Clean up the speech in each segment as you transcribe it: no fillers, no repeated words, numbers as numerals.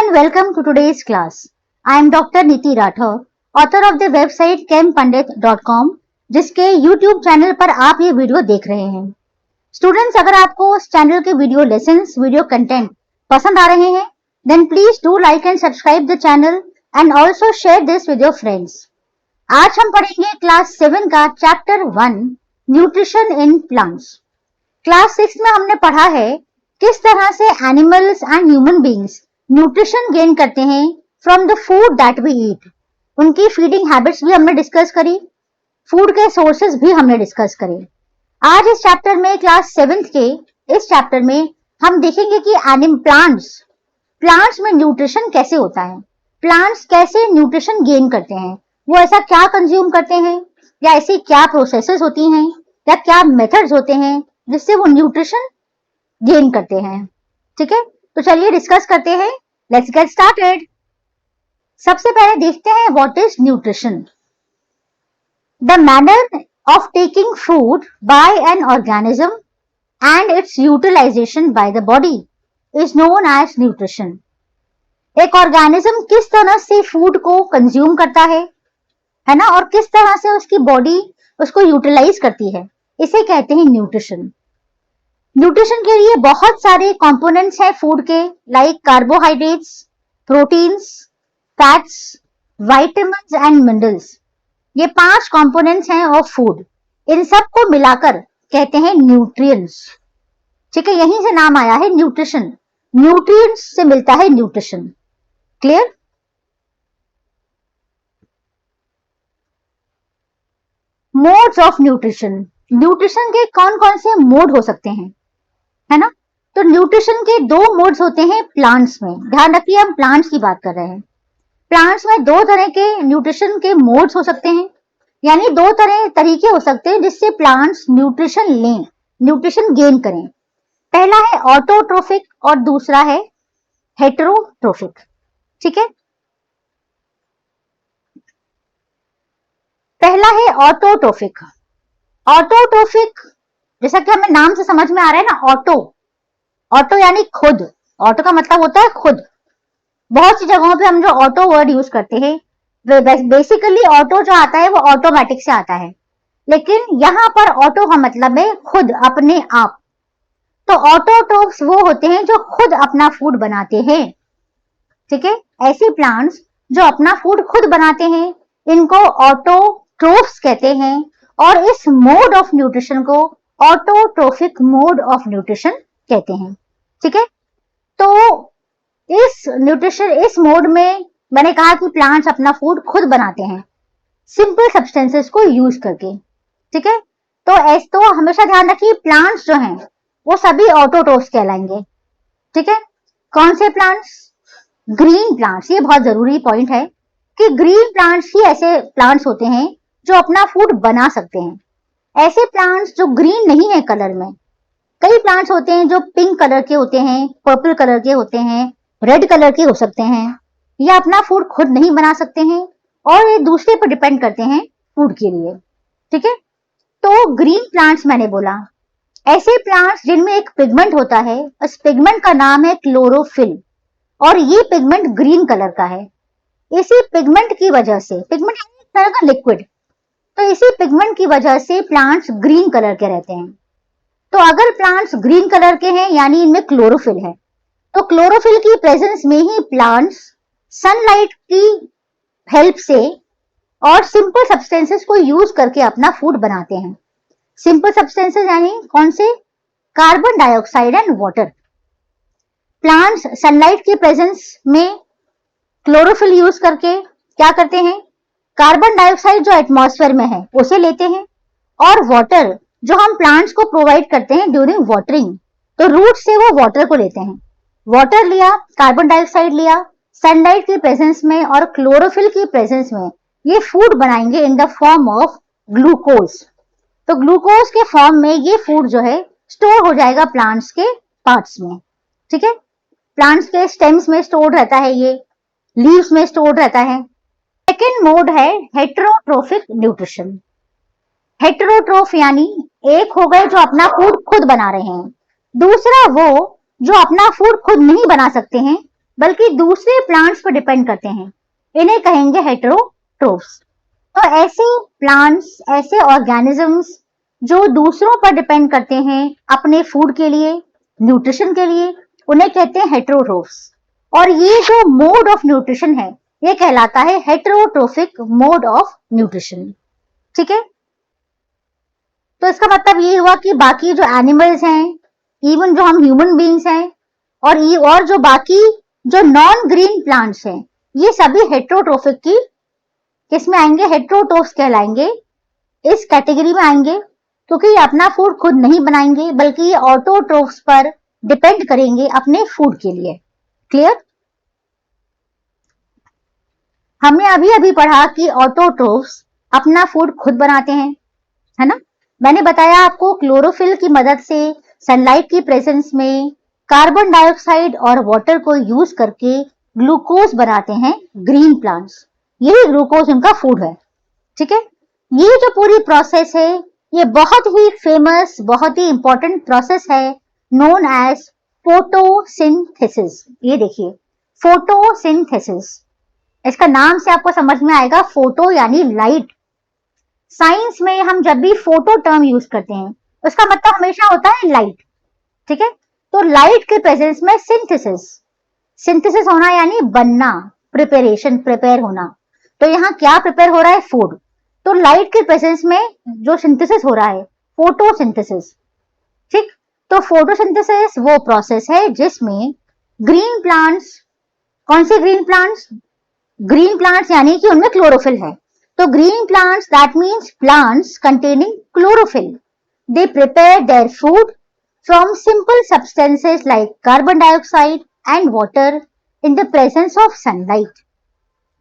and welcome to today's class. I am Dr. Niti Rathore, author of the website chempandit.com, जिसके YouTube channel पर आप ये video देख रहे हैं. स्टूडेंट्स, अगर आपको उस चैनल के वीडियो लेसन्स, वीडियो कंटेंट पसंद आ रहे हैं, then please do like and subscribe the channel and also share this with your friends. आज हम पढ़ेंगे क्लास 7 का chapter 1 nutrition in plants. Class 6 में हमने पढ़ा है किस तरह से animals and human beings nutrition gain करते हैं from the food that we eat. उनकी फीडिंग हैबिट्स भी हमने डिस्कस करी, फूड के सोर्सेज भी हमने डिस्कस करे. आज इस चैप्टर में, क्लास 7 के इस चैप्टर में हम देखेंगे कि प्लांट्स में न्यूट्रिशन कैसे होता है, प्लांट्स कैसे न्यूट्रिशन गेन करते हैं, वो ऐसा क्या कंज्यूम करते हैं, या ऐसी क्या प्रोसेसेस होती हैं, या क्या मेथड्स होते हैं जिससे वो न्यूट्रिशन गेन करते हैं. ठीक है, तो चलिए डिस्कस करते हैं. Let's get started. सबसे पहले देखते हैं what is nutrition. The manner of taking food by an organism and its utilisation by the body is known as nutrition. एक ऑर्गेनिज्म किस तरह से फूड को कंज्यूम करता है ना, और किस तरह से उसकी बॉडी उसको यूटिलाइज करती है, इसे कहते हैं न्यूट्रिशन. न्यूट्रिशन के लिए बहुत सारे कंपोनेंट्स हैं फूड के, like carbohydrates, proteins, fats, vitamins and minerals. ये 5 कंपोनेंट्स हैं ऑफ फूड. इन सब को मिलाकर कहते हैं न्यूट्रिएंट्स. ठीक है, यहीं से नाम आया है न्यूट्रिशन. न्यूट्रिएंट्स से मिलता है nutrition. Clear? Modes of nutrition. Nutrition के कौन कौन से मोड हो सकते हैं, है ना? तो न्यूट्रिशन के 2 मोड्स होते हैं प्लांट्स में. ध्यान रखिए, हम प्लांट्स की बात कर रहे हैं. प्लांट्स में 2 तरह के न्यूट्रिशन के मोड्स हो सकते हैं, यानी 2 तरीके हो सकते हैं जिससे प्लांट्स न्यूट्रिशन लें, न्यूट्रिशन गेन करें. पहला है ऑटोट्रोफिक और दूसरा है हेटेरोट्रोफिक. ठीक है, पहला है ऑटोट्रोफिक. ऑटोट्रोफिक, जैसा कि हमें नाम से समझ में आ रहा है ना, ऑटो यानी खुद. ऑटो का मतलब होता है खुद. बहुत सी जगहों पे हम जो ऑटो वर्ड यूज करते हैं, बेसिकली ऑटो जो आता है वो ऑटोमेटिक से आता है, लेकिन यहाँ पर ऑटो का मतलब है खुद, अपने आप. तो ऑटोट्रोफ्स वो होते हैं जो खुद अपना फूड बनाते हैं. ठीक है, ऐसे प्लांट्स जो अपना फूड खुद बनाते हैं, इनको ऑटोट्रोफ्स कहते हैं, और इस मोड ऑफ न्यूट्रिशन को ऑटोट्रोफिक मोड ऑफ न्यूट्रिशन कहते हैं. ठीक है, तो इस मोड में मैंने कहा कि प्लांट्स अपना फूड खुद बनाते हैं सिंपल सब्सटेंसेस को यूज करके. ठीक है, तो हमेशा ध्यान रखिए, प्लांट्स जो हैं वो सभी ऑटोट्रोफ्स कहलाएंगे. ठीक है, कौन से प्लांट्स? Green plants. ये बहुत जरूरी पॉइंट है कि ग्रीन प्लांट्स ही ऐसे प्लांट्स होते हैं जो अपना फूड बना सकते हैं. ऐसे प्लांट्स जो ग्रीन नहीं है कलर में, कई प्लांट्स होते हैं जो पिंक कलर के होते हैं, पर्पल कलर के होते हैं, रेड कलर के हो सकते हैं. ये अपना फूड खुद नहीं बना सकते हैं और ये दूसरे पर डिपेंड करते हैं फूड के लिए. ठीक है, तो ग्रीन प्लांट्स मैंने बोला, ऐसे प्लांट्स जिनमें एक पिगमेंट होता है, उस पिगमेंट का नाम है क्लोरोफिल, और ये पिगमेंट ग्रीन कलर का है. इसी पिगमेंट की वजह से, पिगमेंट एक तरह का लिक्विड, तो इसी पिगमेंट की वजह से प्लांट्स ग्रीन कलर के रहते हैं. तो अगर प्लांट्स ग्रीन कलर के हैं यानी इनमें क्लोरोफिल है, तो क्लोरोफिल की प्रेजेंस में ही प्लांट्स सनलाइट की हेल्प से और सिंपल सब्सटेंसेस को यूज करके अपना फूड बनाते हैं. सिंपल सब्सटेंसेस यानी कौन से? Carbon dioxide and water. Plants sunlight की प्रेजेंस में क्लोरोफिल यूज करके क्या करते हैं? कार्बन डाइऑक्साइड जो एटमॉस्फेयर में है उसे लेते हैं, और वाटर जो हम प्लांट्स को प्रोवाइड करते हैं ड्यूरिंग वाटरिंग, तो रूट से वो वाटर को लेते हैं. वाटर लिया, कार्बन डाइऑक्साइड लिया, सनलाइट की प्रेजेंस में और क्लोरोफिल की प्रेजेंस में ये फूड बनाएंगे in the form of glucose. तो ग्लूकोज के फॉर्म में ये फूड जो है स्टोर हो जाएगा प्लांट्स के पार्ट्स में. ठीक है, प्लांट्स के स्टेम्स में स्टोर रहता है, ये लीव्स में स्टोर रहता है. सेकेंड मोड है हेटेरोट्रोफिक न्यूट्रिशन. हेटेरोट्रोफ यानी एक हो गए जो अपना फूड खुद बना रहे हैं, दूसरा वो जो अपना फूड खुद नहीं बना सकते हैं बल्कि दूसरे प्लांट्स पर डिपेंड करते हैं, इन्हें कहेंगे हेटेरोट्रोफ्स। तो ऐसे प्लांट्स, ऐसे ऑर्गेनिजम्स जो दूसरों पर डिपेंड करते हैं अपने फूड के लिए, न्यूट्रिशन के लिए, उन्हें कहते हैं हेटेरोट्रोफ्स। और ये जो मोड ऑफ न्यूट्रिशन है ये कहलाता है हेटेरोट्रोफिक मोड ऑफ न्यूट्रिशन। ठीक है, तो इसका मतलब ये हुआ कि बाकी जो एनिमल्स हैं, इवन जो हम ह्यूमन बीइंग्स हैं, और जो बाकी जो नॉन ग्रीन प्लांट्स हैं, ये सभी हेटेरोट्रोफिक की किसमें आएंगे, हेटेरोट्रोफ्स कहलाएंगे, इस कैटेगरी में आएंगे, क्योंकि ये अपना फूड खुद नहीं बनाएंगे बल्कि ये ऑटोट्रोफ्स पर डिपेंड करेंगे अपने फूड के लिए। क्लियर? हमने अभी अभी पढ़ा कि ऑटोट्रोफ्स अपना फूड खुद बनाते हैं, है ना। मैंने बताया आपको क्लोरोफिल की मदद से सनलाइट की प्रेजेंस में कार्बन डाइऑक्साइड और वाटर को यूज करके ग्लूकोज बनाते हैं ग्रीन प्लांट्स, यही ग्लूकोज उनका फूड है। ठीक है, ये जो पूरी प्रोसेस है ये बहुत ही फेमस, बहुत ही इंपॉर्टेंट प्रोसेस है, नोन एज फोटोसिंथेसिस। ये देखिए, फोटोसिंथेसिस, इसका नाम से आपको समझ में आएगा, फोटो यानी लाइट। साइंस में हम जब भी फोटो टर्म यूज करते हैं उसका मतलब हमेशा होता है लाइट। ठीक है, तो लाइट के प्रेजेंस में सिंथेसिस, सिंथेसिस होना यानी बनना, प्रिपरेशन, प्रिपेयर होना। तो यहाँ क्या प्रिपेयर हो रहा है, फूड। तो लाइट के प्रेजेंस में जो सिंथेसिस हो रहा है, फोटोसिंथेसिस। ठीक, तो फोटोसिंथेसिस वो प्रोसेस है जिसमें ग्रीन प्लांट्स, कौन से ग्रीन प्लांट्स, ग्रीन प्लांट्स यानी कि उनमें क्लोरोफिल है। तो green plants, that means plants containing chlorophyll. They prepare their food from simple substances like carbon dioxide and water in the presence of sunlight.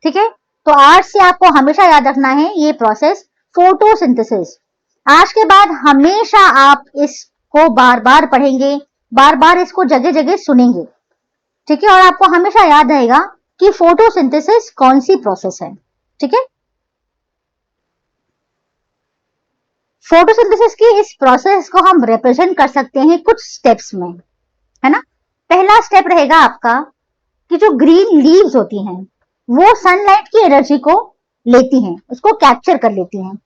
ठीक है, तो आज से आपको हमेशा याद रखना है ये प्रोसेस फोटोसिंथेसिस। आज के बाद हमेशा आप इसको बार बार पढ़ेंगे, बार बार इसको जगह जगह सुनेंगे। ठीक है, और आपको हमेशा याद रहेगा कि फोटोसिंथेसिस कौन सी प्रोसेस है। ठीक है, फोटोसिंथेसिस की इस प्रोसेस को हम रिप्रेजेंट कर सकते हैं कुछ स्टेप्स में, है ना। पहला स्टेप रहेगा आपका कि जो ग्रीन लीव्स होती हैं वो सनलाइट की एनर्जी को लेती हैं, उसको कैप्चर कर लेती हैं।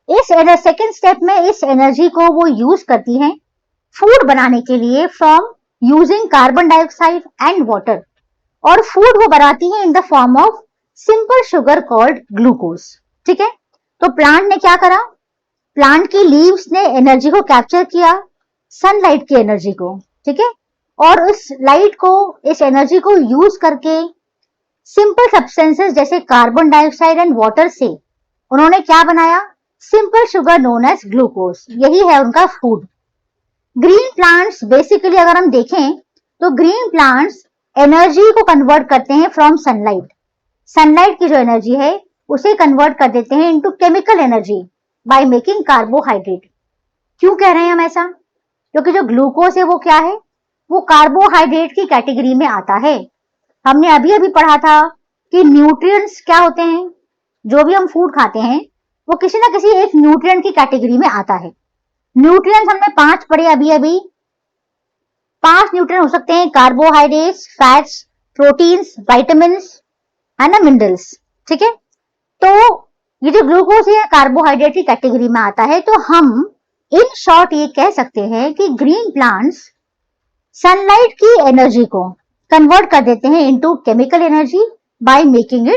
इस सेकेंड स्टेप में इस एनर्जी को वो यूज करती हैं फूड बनाने के लिए from using carbon dioxide and water, और फूड वो बनाती है in the form of simple sugar called glucose. ठीक है, तो प्लांट ने क्या करा, प्लांट की लीव्स ने एनर्जी को कैप्चर किया, सनलाइट की एनर्जी को। ठीक है, और उस लाइट को, इस एनर्जी को यूज करके सिंपल सब्सटेंसेस जैसे कार्बन डाइऑक्साइड एंड वाटर से उन्होंने क्या बनाया, simple sugar known as glucose. यही है उनका फूड। ग्रीन प्लांट्स बेसिकली अगर हम देखें तो ग्रीन प्लांट्स एनर्जी को कन्वर्ट करते हैं फ्रॉम सनलाइट, सनलाइट की जो एनर्जी है उसे कन्वर्ट कर देते हैं into chemical energy by making carbohydrate. क्यों कह रहे हैं हम ऐसा, क्योंकि जो ग्लूकोज है वो क्या है, वो कार्बोहाइड्रेट की कैटेगरी में आता है। हमने अभी अभी पढ़ा था कि न्यूट्रिएंट्स क्या होते हैं, जो भी हम फूड खाते हैं वो किसी ना किसी एक न्यूट्रिएंट की कैटेगरी में आता है। न्यूट्रिएंट्स हमने 5 पढ़े अभी अभी। 5 न्यूट्रिएंट हो सकते हैं, कार्बोहाइड्रेट्स, फैट्स, प्रोटीन्स, विटामिन्स, है ना, मिनरल्स। ठीक है, तो ये जो ग्लूकोज है कार्बोहाइड्रेट की कैटेगरी में आता है। तो हम इन शॉर्ट ये कह सकते हैं कि ग्रीन प्लांट्स सनलाइट की एनर्जी को कन्वर्ट कर देते हैं into chemical energy by making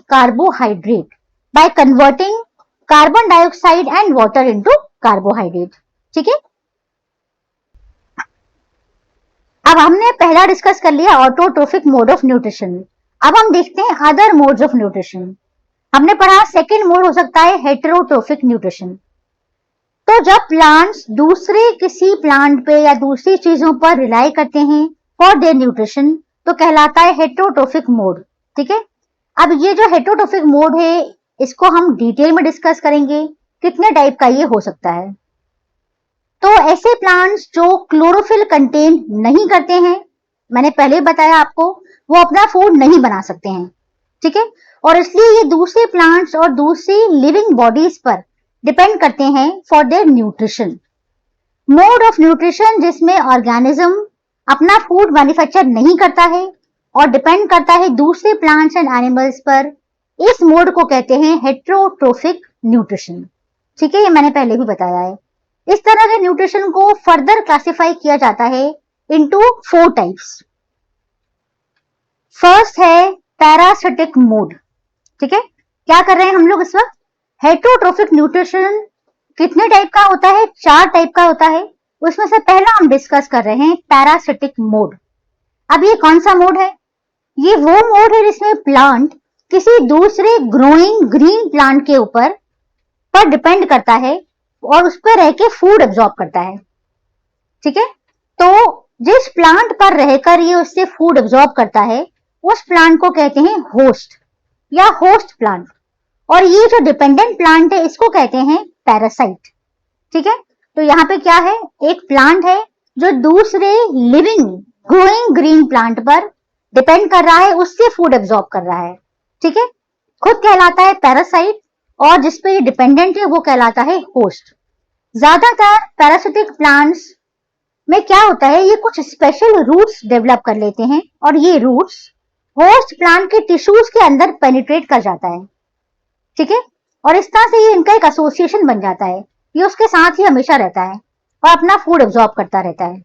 carbohydrate, by converting carbon dioxide and water into carbohydrate. ठीक है, अब हमने पहला डिस्कस कर लिया ऑटोट्रोफिक मोड ऑफ न्यूट्रिशन। अब हम देखते हैं अदर मोड्स ऑफ न्यूट्रिशन। हमने पढ़ा सेकेंड मोड हो सकता है हेटेरोट्रोफिक न्यूट्रिशन। तो जब प्लांट्स दूसरे किसी प्लांट पे या दूसरी चीजों पर रिलाई करते हैं फॉर देयर न्यूट्रिशन तो कहलाता है हेटेरोट्रोफिक मोड। ठीक है, अब ये जो हेटेरोट्रोफिक मोड है इसको हम डिटेल में डिस्कस करेंगे, कितने टाइप का ये हो सकता है। तो ऐसे प्लांट्स जो क्लोरोफिल कंटेन नहीं करते हैं, मैंने पहले बताया आपको, वो अपना फूड नहीं बना सकते हैं। ठीक है, और इसलिए ये दूसरे प्लांट्स और दूसरी लिविंग बॉडीज पर डिपेंड करते हैं for their nutrition. Mode of nutrition जिसमें ऑर्गेनिज्म अपना फूड मैन्युफैक्चर नहीं करता है और डिपेंड करता है दूसरे प्लांट्स एंड एनिमल्स पर, इस मोड को कहते हैं हेटेरोट्रोफिक न्यूट्रिशन। ठीक है, ये मैंने पहले भी बताया है। इस तरह के न्यूट्रिशन को फर्दर क्लासिफाई किया जाता है इनटू 4 टाइप्स। फर्स्ट है पैरासिटिक मोड। ठीक है, क्या कर रहे हैं हम लोग इस वक्त? हेटेरोट्रोफिक न्यूट्रिशन कितने टाइप का होता है? 4 टाइप का होता है। उसमें से पहला हम डिस्कस कर रहे हैं पैरासिटिक मोड। अब ये कौन सा मोड है? ये वो मोड है जिसमें प्लांट किसी दूसरे ग्रोइंग ग्रीन प्लांट के ऊपर पर डिपेंड करता है और उस पर रह के फूड एब्जॉर्ब करता है। ठीक है, तो जिस प्लांट पर रहकर ये उससे फूड एब्जॉर्ब करता है उस प्लांट को कहते हैं होस्ट या होस्ट प्लांट, और ये जो डिपेंडेंट प्लांट है इसको कहते हैं पैरासाइट। ठीक है, तो यहाँ पे क्या है? एक प्लांट है जो दूसरे लिविंग ग्रोइंग ग्रीन प्लांट पर डिपेंड कर रहा है, उससे फूड एब्जॉर्ब कर रहा है। ठीक है, खुद कहलाता है पैरासाइट और जिसपे ये डिपेंडेंट है वो कहलाता है होस्ट। ज्यादातर पैरासिटिक प्लांट्स में क्या होता है, ये कुछ स्पेशल रूट्स डेवलप कर लेते हैं और ये रूट्स होस्ट प्लांट के टिश्यूज के अंदर पेनिट्रेट कर जाता है। ठीक है, और इस तरह से ये इनका एक एसोसिएशन बन जाता है, ये उसके साथ ही हमेशा रहता है और अपना फूड एब्जॉर्ब करता रहता है।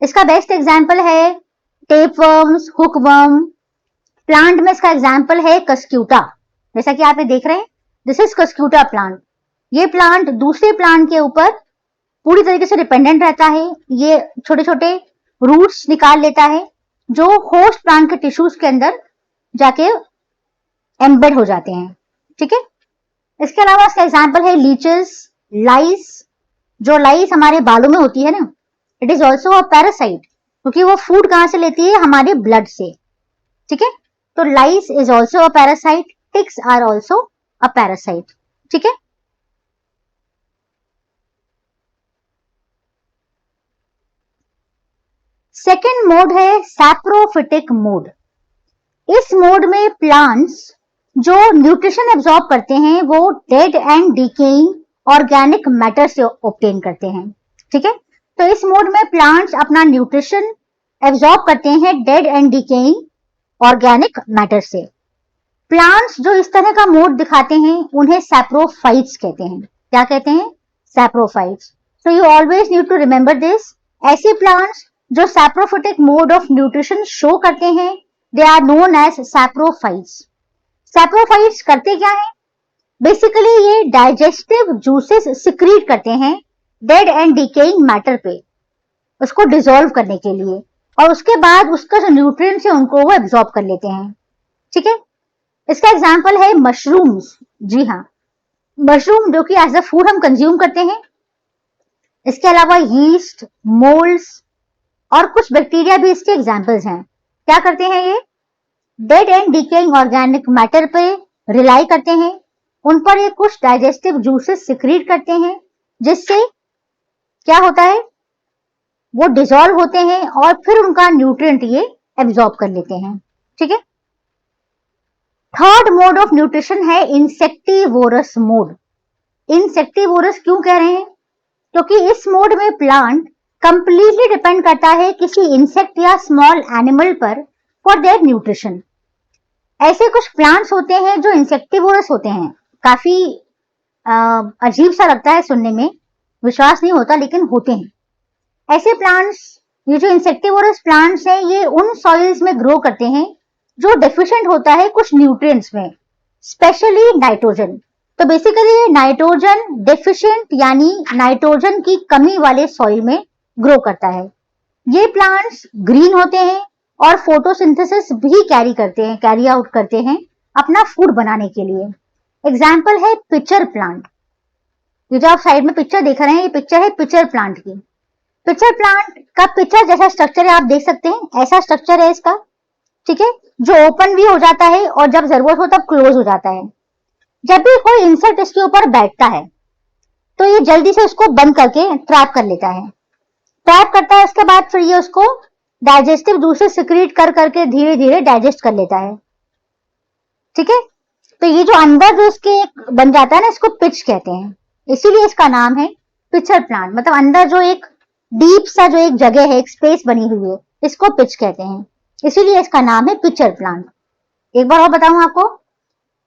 इसका बेस्ट एग्जाम्पल है टेपवर्म्स, हुकवर्म। प्लांट में इसका एग्जाम्पल है कस्क्यूटा, जैसा कि आप ये देख रहे हैं, दिस इज कस्क्यूटा प्लांट। ये प्लांट दूसरे प्लांट के ऊपर पूरी तरीके से डिपेंडेंट रहता है। ये छोटे छोटे रूट्स निकाल लेता है जो होस्ट प्लांट के टिश्यूज के अंदर जाके एम्बेड हो जाते हैं। ठीक है, इसके अलावा इसका एग्जाम्पल है लीचेस, लाइस। जो लाइस हमारे बालों में होती है ना, it is also a parasite, क्योंकि वो फूड कहां से लेती है? हमारे ब्लड से। ठीक है, तो lice is also a parasite, ticks are also a parasite. ठीक है, सेकेंड मोड है सैप्रोफिटिक मोड। इस मोड में प्लांट्स जो न्यूट्रिशन एब्जॉर्ब करते हैं वो dead and decaying organic matter से ऑब्टेन करते हैं। ठीक है, तो इस मोड में प्लांट्स अपना न्यूट्रिशन एब्जॉर्ब करते हैं dead and decaying organic matter से। प्लांट्स जो इस तरह का मोड दिखाते हैं उन्हें सैप्रोफाइट्स कहते हैं। क्या कहते हैं? Saprophytes. So you always need to remember this. ऐसे प्लांट्स जो saprophytic mode of nutrition show करते हैं, they are known as saprophytes. Saprophytes करते क्या है? बेसिकली ये डाइजेस्टिव जूसेस सिक्रीट करते हैं डेड एंड डिकेइंग मैटर पे, उसको डिसॉल्व करने के लिए, और उसके बाद उसका जो न्यूट्रिएंट्स है उनको वो एब्जॉर्ब कर लेते हैं। ठीक है, इसका एग्जांपल है मशरूम्स। जी हाँ, मशरूम जो कि एज अ फूड हम कंज्यूम करते हैं। इसके अलावा यीस्ट, मोल्ड्स और कुछ बैक्टीरिया भी इसके एग्जांपल्स हैं। क्या करते हैं ये? Dead and decaying organic matter पे रिलाई करते हैं, उन पर ये कुछ डाइजेस्टिव जूसेस सिक्रीट करते हैं, जिससे क्या होता है? वो डिसॉल्व होते हैं और फिर उनका न्यूट्रिएंट ये एब्जॉर्ब कर लेते हैं। ठीक है, थर्ड मोड ऑफ न्यूट्रिशन है इंसेक्टिवोरस मोड। इंसेक्टिवोरस क्यों कह रहे हैं? क्योंकि इस मोड में प्लांट कंप्लीटली डिपेंड करता है किसी इंसेक्ट या स्मॉल एनिमल पर फॉर देयर न्यूट्रिशन। ऐसे कुछ प्लांट्स होते हैं जो इंसेक्टिवोरस होते हैं। काफी अजीब सा लगता है सुनने में, विश्वास नहीं होता, लेकिन होते हैं ऐसे प्लांट्स। ये जो इंसेक्टिवोरस प्लांट्स हैं ये उन सॉइल्स में ग्रो करते हैं जो डेफिशिएंट होता है कुछ न्यूट्रिएंट्स में, स्पेशली नाइट्रोजन। तो बेसिकली नाइट्रोजन डेफिशिएंट यानी नाइट्रोजन की कमी वाले सॉइल में ग्रो करता है। ये प्लांट्स ग्रीन होते हैं और फोटोसिंथेसिस भी कैरी आउट करते हैं अपना फूड बनाने के लिए। एग्जाम्पल है पिचर प्लांट। ये जो आप साइड में पिक्चर देख रहे हैं, ये पिक्चर है पिचर प्लांट की। पिचर प्लांट का पिचर जैसा स्ट्रक्चर है, आप देख सकते हैं, ऐसा स्ट्रक्चर है इसका। ठीक है, जो ओपन भी हो जाता है और जब जरूरत हो तब क्लोज हो जाता है। जब भी कोई इंसेक्ट इसके ऊपर बैठता है तो ये जल्दी से उसको बंद करके ट्रैप कर लेता है। ट्रैप करता है, उसके बाद फिर ये उसको डाइजेस्टिव जूसेस सिक्रीट कर करके धीरे धीरे डाइजेस्ट कर लेता है। ठीक है, तो ये जो अंदर जो इसके बन जाता है ना, इसको पिच कहते हैं, इसीलिए इसका नाम है पिचर प्लांट। मतलब अंदर जो एक डीप सा जो एक जगह है, एक स्पेस बनी हुई है, इसको पिच कहते हैं, इसीलिए इसका नाम है पिचर प्लांट। एक बार और बताऊं आपको,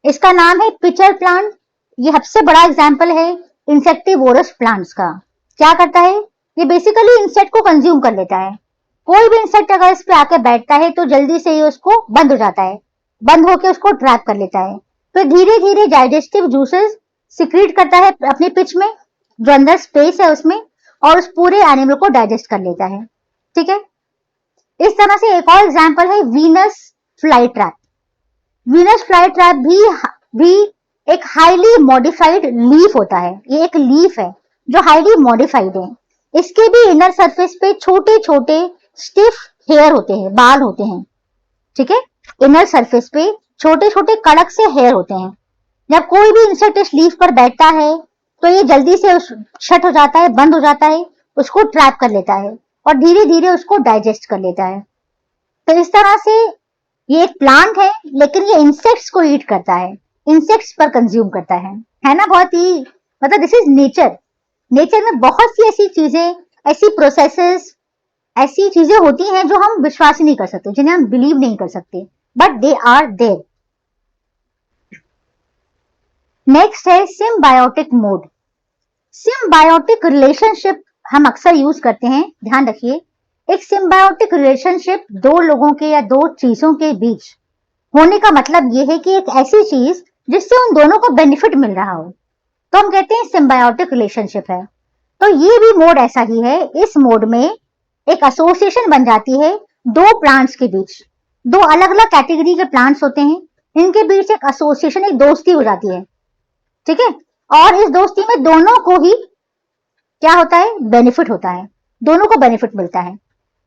इसका नाम है पिचर प्लांट। ये सबसे बड़ा एग्जाम्पल है इंसेक्टिवोरस प्लांट्स का। क्या करता है, ये बेसिकली इंसेक्ट को कंज्यूम कर लेता है। कोई भी इंसेक्ट अगर इस पे आके बैठता है तो जल्दी से ये उसको बंद हो जाता है, बंद होकर उसको ट्रैप कर लेता है। फिर धीरे धीरे डाइजेस्टिव जूसेस सिक्रीट करता है अपनी पिच में, जो अंदर स्पेस है उसमें, और उस पूरे एनिमल को डाइजेस्ट कर लेता है। ठीक है, इस तरह से एक और एग्जाम्पल है Venus fly trap. Venus fly trap भी एक हाईली मॉडिफाइड लीफ होता है। ये एक लीफ है जो हाईली मॉडिफाइड है। इसके भी इनर सरफेस पे छोटे छोटे स्टिफ हेयर होते हैं, बाल होते हैं। ठीक है, इनर सरफेस पे छोटे छोटे कड़क से हेयर होते हैं। जब कोई भी इंसेक्ट इस लीफ पर बैठता है तो ये जल्दी से शट हो जाता है, बंद हो जाता है, उसको ट्रैप कर लेता है और धीरे धीरे उसको डाइजेस्ट कर लेता है। तो इस तरह से ये एक प्लांट है, लेकिन ये इंसेक्ट्स को ईट करता है, इंसेक्ट्स पर कंज्यूम करता है ना। बहुत ही मतलब दिस इज नेचर। नेचर में बहुत सी ऐसी चीजें, ऐसी प्रोसेसेस, ऐसी चीजें होती हैं जो हम विश्वास ही नहीं कर सकते, जिन्हें हम बिलीव नहीं कर सकते, but they are there. Next है सिम्बायोटिक मोड। सिम्बायोटिक रिलेशनशिप हम अक्सर यूज करते हैं, ध्यान रखिए। एक सिम्बायोटिक रिलेशनशिप दो लोगों के या दो चीजों के बीच होने का मतलब यह है कि एक ऐसी चीज जिससे उन दोनों को बेनिफिट मिल रहा हो, तो हम कहते हैं सिम्बायोटिक रिलेशनशिप है। तो ये भी मोड ऐसा ही है। इस मोड में एक एसोसिएशन बन जाती है दो प्लांट्स के बीच। दो अलग अलग कैटेगरी के प्लांट्स होते हैं, इनके बीच एक एसोसिएशन, एक दोस्ती हो जाती है। ठीक है, और इस दोस्ती में दोनों को ही क्या होता है, बेनिफिट होता है, दोनों को बेनिफिट मिलता है।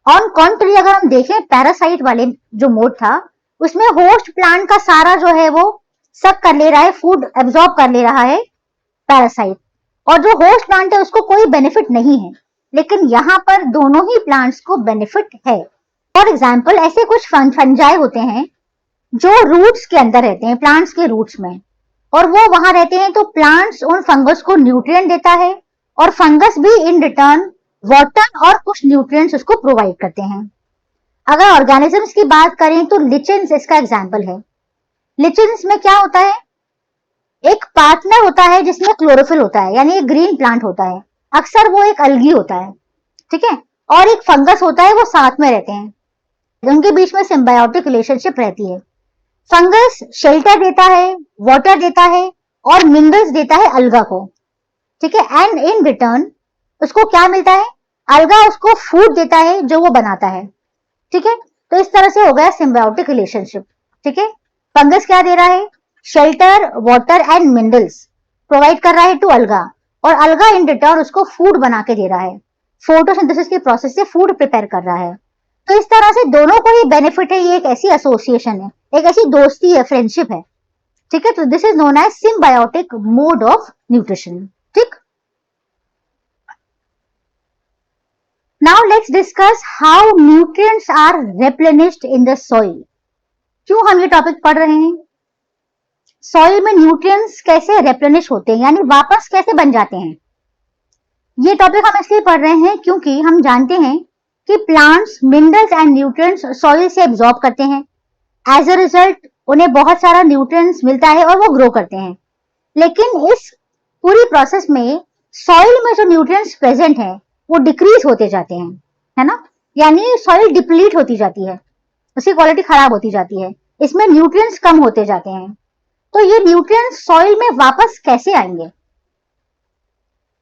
ऑन कॉन्ट्री अगर हम देखें पैरासाइट वाले जो मोड था, उसमें होस्ट प्लांट का सारा जो है वो सब कर ले रहा है, फूड एब्जॉर्ब कर ले रहा है पैरासाइट, और जो होस्ट प्लांट है उसको कोई बेनिफिट नहीं है। लेकिन यहाँ पर दोनों ही प्लांट्स को बेनिफिट है। फॉर एग्जाम्पल ऐसे कुछ फंजाई होते हैं जो रूट्स के अंदर रहते हैं, प्लांट्स के रूट्स में, और वो वहां रहते हैं। तो प्लांट्स उन फंगस को न्यूट्रिएंट देता है और फंगस भी इन रिटर्न वाटर और कुछ न्यूट्रिएंट्स उसको प्रोवाइड करते हैं। अगर ऑर्गेनिजम्स की बात करें तो लिचेंस इसका एग्जाम्पल है। लिचेंस में क्या होता है, एक पार्टनर होता है जिसमें क्लोरोफिल होता है, यानी एक ग्रीन प्लांट होता है, अक्सर वो एक अलगी होता है। ठीक है, और एक फंगस होता है, वो साथ में रहते हैं, उनके बीच में सिम्बायोटिक रिलेशनशिप रहती है। फंगस शेल्टर देता है, वाटर देता है और मिनरल्स देता है अलगा को। ठीक है, एंड इन रिटर्न उसको क्या मिलता है, अलगा उसको फूड देता है जो वो बनाता है। ठीक है, तो इस तरह से हो गया सिम्बायोटिक रिलेशनशिप। ठीक है, फंगस क्या दे रहा है, shelter, water and minerals provide कर रहा है टू अलगा, और अलगा इन रिटर्न उसको फूड बना के दे रहा है, फोटोसिंथेसिस की प्रोसेस से फूड प्रिपेयर कर रहा है। तो इस तरह से दोनों को ही बेनिफिट है। ये एक ऐसी एसोसिएशन है, एक ऐसी दोस्ती है, फ्रेंडशिप है। ठीक है, तो this is known as symbiotic mode of nutrition. ठीक, now let's discuss how nutrients are replenished in the soil. क्यों हम ये टॉपिक पढ़ रहे हैं, सॉइल में न्यूट्रिएंट्स कैसे रिप्लेनिश होते हैं, यानी वापस कैसे बन जाते हैं। ये टॉपिक हम इसलिए पढ़ रहे हैं क्योंकि हम जानते हैं कि plants minerals and nutrients soil से एब्जॉर्ब करते हैं। एज अ रिजल्ट उन्हें बहुत सारा न्यूट्रिएंट्स मिलता है और वो ग्रो करते हैं। लेकिन इस पूरी प्रोसेस में सॉइल में जो न्यूट्रिएंट्स प्रेजेंट हैं वो डिक्रीज होते जाते हैं, है ना, यानी सॉइल डिप्लीट होती जाती है, उसकी क्वालिटी खराब होती जाती है, इसमें न्यूट्रिएंट्स कम होते जाते हैं। तो ये न्यूट्रिएंट्स सॉइल में वापस कैसे आएंगे,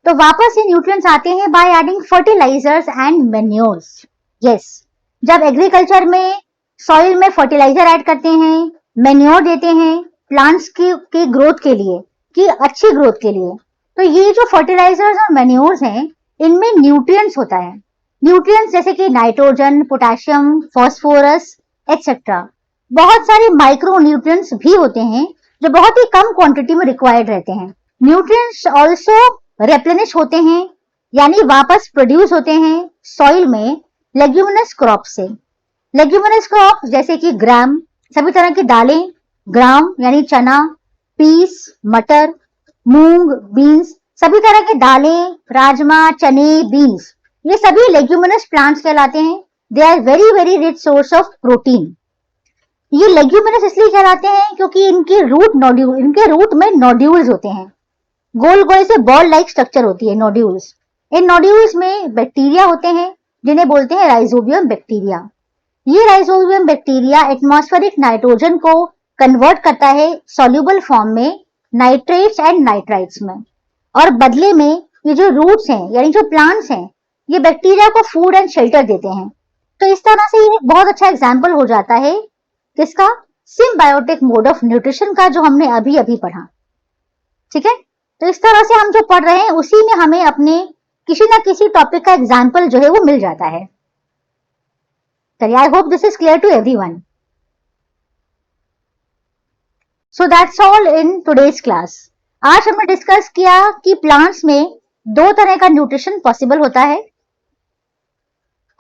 तो वापस ये न्यूट्रिएंट्स आते हैं by adding fertilizers and manures. Yes, जब एग्रीकल्चर में सॉइल में फर्टिलाइजर ऐड करते हैं, मैन्योर देते हैं प्लांट्स की ग्रोथ के लिए, की अच्छी ग्रोथ के लिए, तो ये जो फर्टिलाइजर्स और मैन्योर्स हैं इनमें न्यूट्रिएंट्स होता है। न्यूट्रिएंट्स जैसे कि नाइट्रोजन, पोटेशियम, फास्फोरस एक्सेट्रा, बहुत सारे माइक्रो न्यूट्रिएंट्स भी होते हैं जो बहुत ही कम क्वांटिटी में रिक्वायर्ड रहते हैं। न्यूट्रिएंट्स ऑल्सो रिप्लेनिश होते हैं, यानी वापस प्रोड्यूस होते हैं सॉइल में लेग्यूमिनस क्रॉप से। लेग्यूमिनस क्रॉप जैसे कि ग्राम, सभी तरह की दालें, ग्राम यानी चना, पीस, मटर, मूंग, बीन्स, सभी तरह की दालें, राजमा, चने, बीन्स, ये सभी लेग्यूमिनस प्लांट्स कहलाते हैं they are very very rich source of protein. ये लेग्यूमिनस इसलिए कहलाते हैं क्योंकि इनके रूट में नोड्यूल्स होते हैं, गोल गोल से बॉल लाइक स्ट्रक्चर होती है नोड्यूल्स। इन नोड्यूल्स में बैक्टीरिया होते हैं जिन्हें बोलते हैं राइजोबियम बैक्टीरिया। ये राइजोबियम बैक्टीरिया एटमॉस्फेरिक नाइट्रोजन को कन्वर्ट करता है सॉल्यूबल फॉर्म में नाइट्रेट्स एंड नाइट्राइट्स में, और बदले में ये जो रूट्स हैं यानी जो प्लांट्स हैं ये बैक्टीरिया को फूड एंड शेल्टर देते हैं। तो इस तरह से ये बहुत अच्छा एग्जाम्पल हो जाता है किसका, सिम्बायोटिक मोड ऑफ न्यूट्रिशन का, जो हमने अभी अभी पढ़ा। ठीक है, तो इस तरह से हम जो पढ़ रहे हैं उसी में हमें अपने किसी ना किसी टॉपिक का एग्जाम्पल जो है वो मिल जाता है। चलिए, I hope this is clear to everyone. So that's all in today's class. आज हमने डिस्कस किया कि प्लांट्स में दो तरह का न्यूट्रिशन पॉसिबल होता है,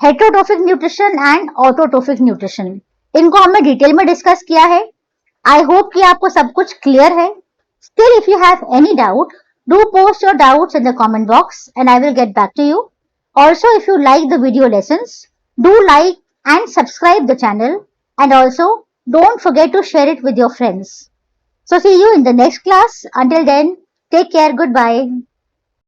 heterotrophic nutrition and autotrophic nutrition. इनको हमने डिटेल में डिस्कस किया है। आई होप कि आपको सब कुछ क्लियर है। Still if you have any doubt, do post your doubts in the comment box and I will get back to you. Also, if you like the video lessons, do like and subscribe the channel, and also don't forget to share it with your friends. So see you in the next class. Until then, take care. Goodbye.